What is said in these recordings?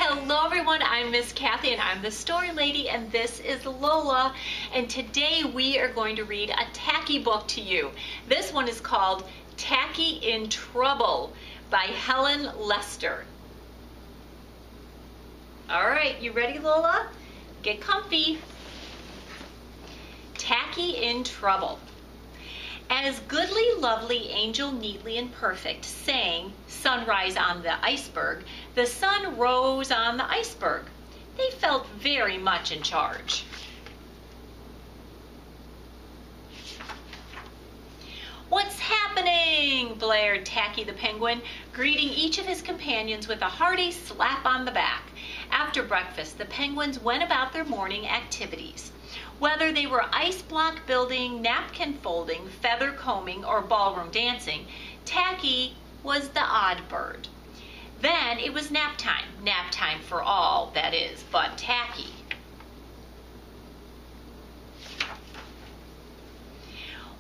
Hello everyone, I'm Miss Kathy and I'm the story lady, and this is Lola, and today we are going to read a Tacky book to you. This one is called Tacky in Trouble by Helen Lester. Alright, you ready, Lola? Get comfy. Tacky in Trouble. As goodly, lovely, angel, neatly and perfect sang Sunrise on the Iceberg, the sun rose on the iceberg. They felt very much in charge. "What's happening?" blared Tacky the penguin, greeting each of his companions with a hearty slap on the back. After breakfast, the penguins went about their morning activities. Whether they were ice block building, napkin folding, feather combing, or ballroom dancing, Tacky was the odd bird. Then it was nap time for all, that is, but Tacky.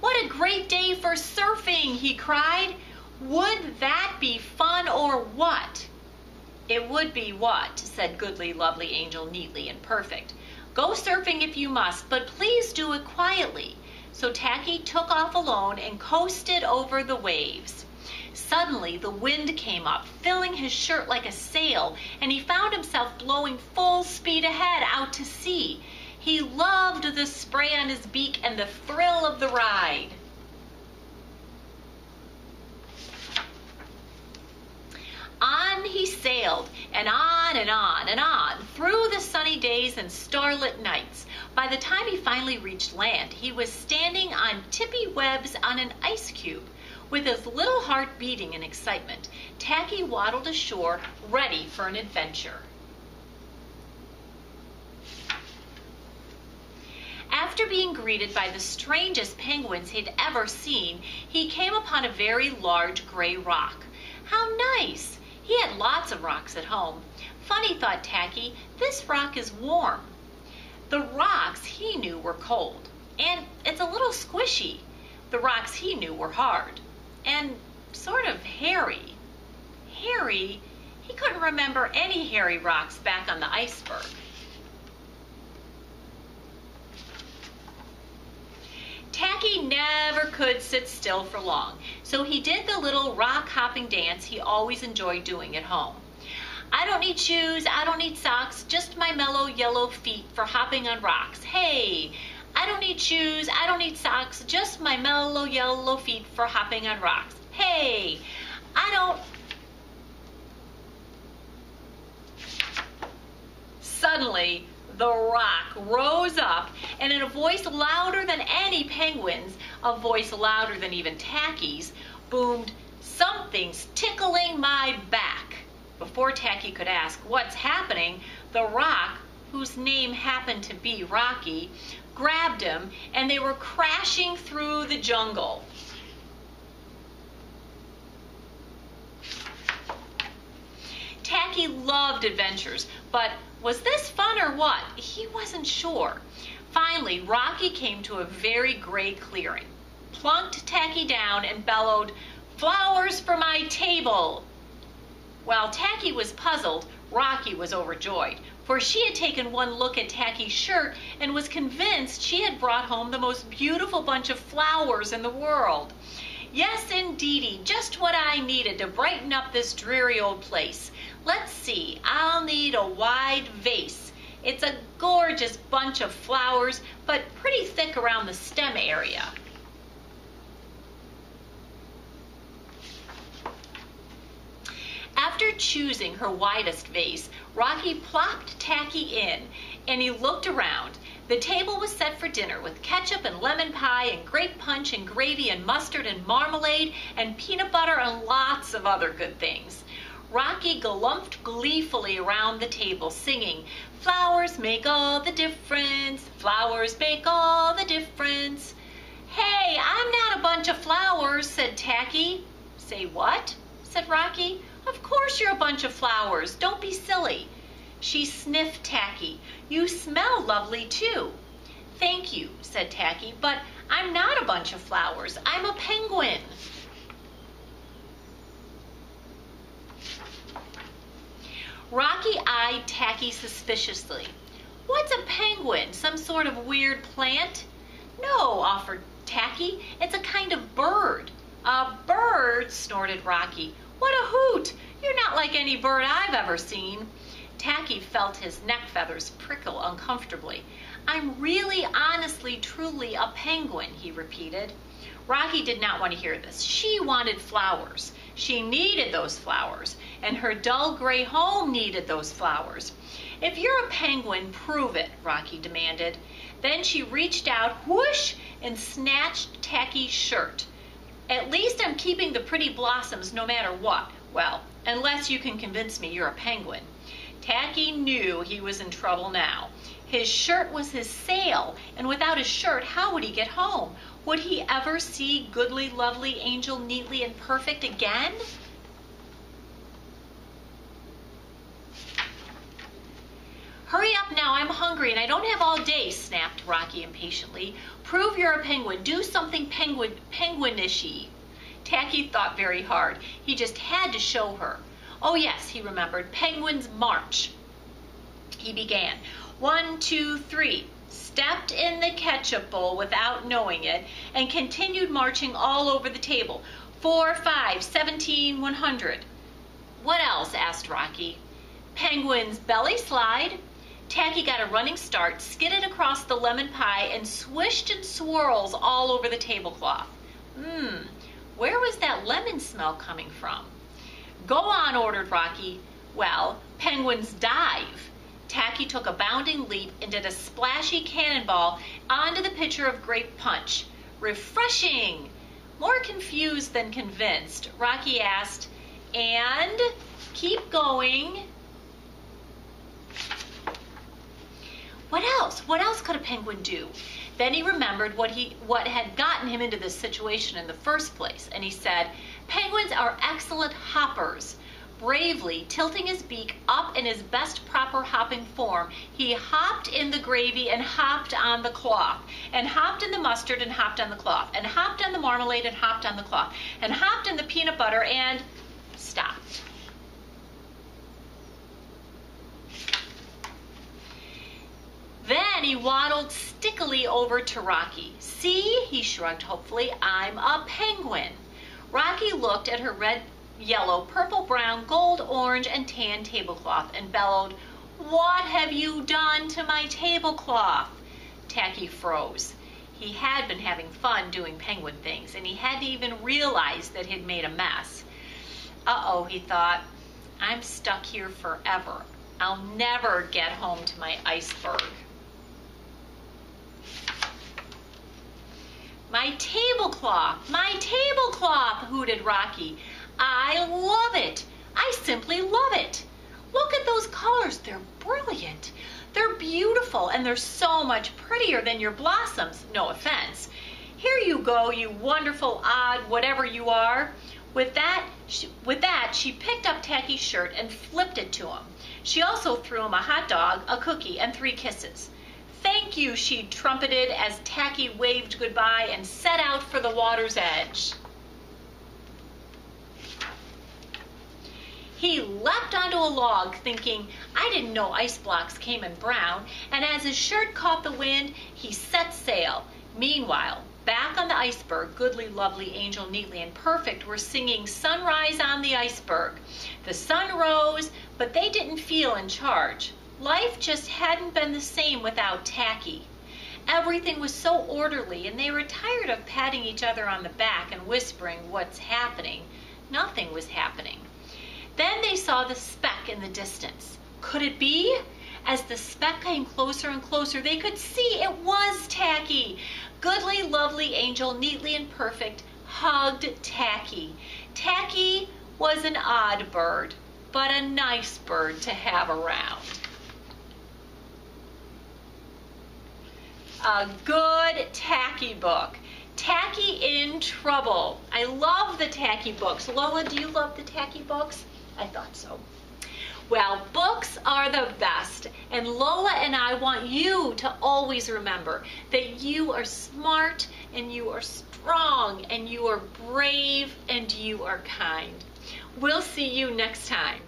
"What a great day for surfing!" he cried. "Would that be fun or what?" "It would be what?" said goodly, lovely, angel, neatly and perfect. "Go surfing if you must, but please do it quietly." So Tacky took off alone and coasted over the waves. Suddenly the wind came up, filling his shirt like a sail, and he found himself blowing full speed ahead out to sea. He loved the spray on his beak and the thrill of the ride. On he sailed, and on and on and on, through the sunny days and starlit nights. By the time he finally reached land, he was standing on tippy webs on an ice cube. With his little heart beating in excitement, Tacky waddled ashore, ready for an adventure. After being greeted by the strangest penguins he'd ever seen, he came upon a very large gray rock. How nice! He had lots of rocks at home. Funny, thought Tacky, this rock is warm. The rocks he knew were cold, and it's a little squishy. The rocks he knew were hard, and sort of hairy. Hairy? He couldn't remember any hairy rocks back on the iceberg. Tacky never could sit still for long, so he did the little rock-hopping dance he always enjoyed doing at home. "I don't need shoes, I don't need socks, just my mellow yellow feet for hopping on rocks. Hey! I don't need shoes, I don't need socks, just my mellow yellow feet for hopping on rocks. Hey! I don't..." Suddenly, the rock rose up, and in a voice louder than any penguin's, a voice louder than even Tacky's, boomed, "Something's tickling my back." Before Tacky could ask, "What's happening?" the rock, whose name happened to be Rocky, grabbed him, and they were crashing through the jungle. Tacky loved adventures, but was this fun or what? He wasn't sure. Finally, Rocky came to a very gray clearing, plunked Tacky down, and bellowed, "Flowers for my table!" While Tacky was puzzled, Rocky was overjoyed, for she had taken one look at Tacky's shirt and was convinced she had brought home the most beautiful bunch of flowers in the world. "Yes, indeedy, just what I needed to brighten up this dreary old place. Let's see, I'll need a wide vase. It's a gorgeous bunch of flowers, but pretty thick around the stem area." After choosing her widest vase, Rocky plopped Tacky in, and he looked around. The table was set for dinner with ketchup and lemon pie and grape punch and gravy and mustard and marmalade and peanut butter and lots of other good things. Rocky galumphed gleefully around the table, singing, "Flowers make all the difference, flowers make all the difference." "Hey, I'm not a bunch of flowers," said Tacky. "Say what?" said Rocky. "Of course you're a bunch of flowers. Don't be silly." She sniffed Tacky. "You smell lovely too." "Thank you," said Tacky, "but I'm not a bunch of flowers. I'm a penguin." Rocky eyed Tacky suspiciously. What's a penguin? Some sort of weird plant? No, offered Tacky. It's a kind of bird. A bird? Snorted Rocky. What a hoot! You're not like any bird I've ever seen. Tacky felt his neck feathers prickle uncomfortably. I'm really, honestly, truly a penguin, he repeated. Rocky did not want to hear this. She wanted flowers. She needed those flowers, and her dull gray home needed those flowers. If you're a penguin, prove it, Rocky demanded. Then she reached out, whoosh, and snatched Tacky's shirt. At least I'm keeping the pretty blossoms no matter what. Well, unless you can convince me you're a penguin. Tacky knew he was in trouble now. His shirt was his sail, and without his shirt, how would he get home? Would he ever see goodly, lovely, angel, neatly, and perfect again? Hurry up now, I'm hungry and I don't have all day, snapped Rocky impatiently. Prove you're a penguin. Do something penguinishy. Tacky thought very hard. He just had to show her. Oh yes, he remembered. Penguins march. He began. 1, 2, 3. Stepped in the ketchup bowl without knowing it and continued marching all over the table. 4, 5, 17, 100. What else? Asked Rocky. Penguins belly slide. Tacky got a running start, skidded across the lemon pie, and swished in swirls all over the tablecloth. Where was that lemon smell coming from? Go on, ordered Rocky. Well, penguins dive. Tacky took a bounding leap and did a splashy cannonball onto the pitcher of grape punch. Refreshing! More confused than convinced, Rocky asked, and keep going. What else? What else could a penguin do? Then he remembered what had gotten him into this situation in the first place, and he said, penguins are excellent hoppers. Bravely tilting his beak up in his best proper hopping form, he hopped in the gravy and hopped on the cloth, and hopped in the mustard and hopped on the cloth, and hopped on the marmalade and hopped on the cloth, and hopped in the peanut butter and stopped. Then he waddled stickily over to Rocky. See, he shrugged hopefully, I'm a penguin. Rocky looked at her red, yellow, purple, brown, gold, orange, and tan tablecloth and bellowed, what have you done to my tablecloth? Tacky froze. He had been having fun doing penguin things, and he hadn't even realized that he'd made a mess. Uh-oh, he thought, I'm stuck here forever. I'll never get home to my iceberg. My tablecloth, hooted Rocky. I love it. I simply love it. Look at those colors. They're brilliant. They're beautiful, and they're so much prettier than your blossoms. No offense. Here you go, you wonderful, odd, whatever you are. With that, she picked up Tacky's shirt and flipped it to him. She also threw him a hot dog, a cookie, and 3 kisses. Thank you, she trumpeted as Tacky waved goodbye and set out for the water's edge. He leapt onto a log thinking, I didn't know ice blocks came in brown, and as his shirt caught the wind, he set sail. Meanwhile, back on the iceberg, goodly, lovely, angel, neatly, and perfect were singing Sunrise on the Iceberg. The sun rose, but they didn't feel in charge. Life just hadn't been the same without Tacky. Everything was so orderly, and they were tired of patting each other on the back and whispering, what's happening? Nothing was happening. Then they saw the speck in the distance. Could it be? As the speck came closer and closer, they could see it was Tacky. Goodly, lovely, angel, neatly and perfect, hugged Tacky. Tacky was an odd bird, but a nice bird to have around. A good Tacky book. Tacky in Trouble. I love the Tacky books. Lola, do you love the Tacky books? I thought so. Well, books are the best, and Lola and I want you to always remember that you are smart, and you are strong, and you are brave, and you are kind. We'll see you next time.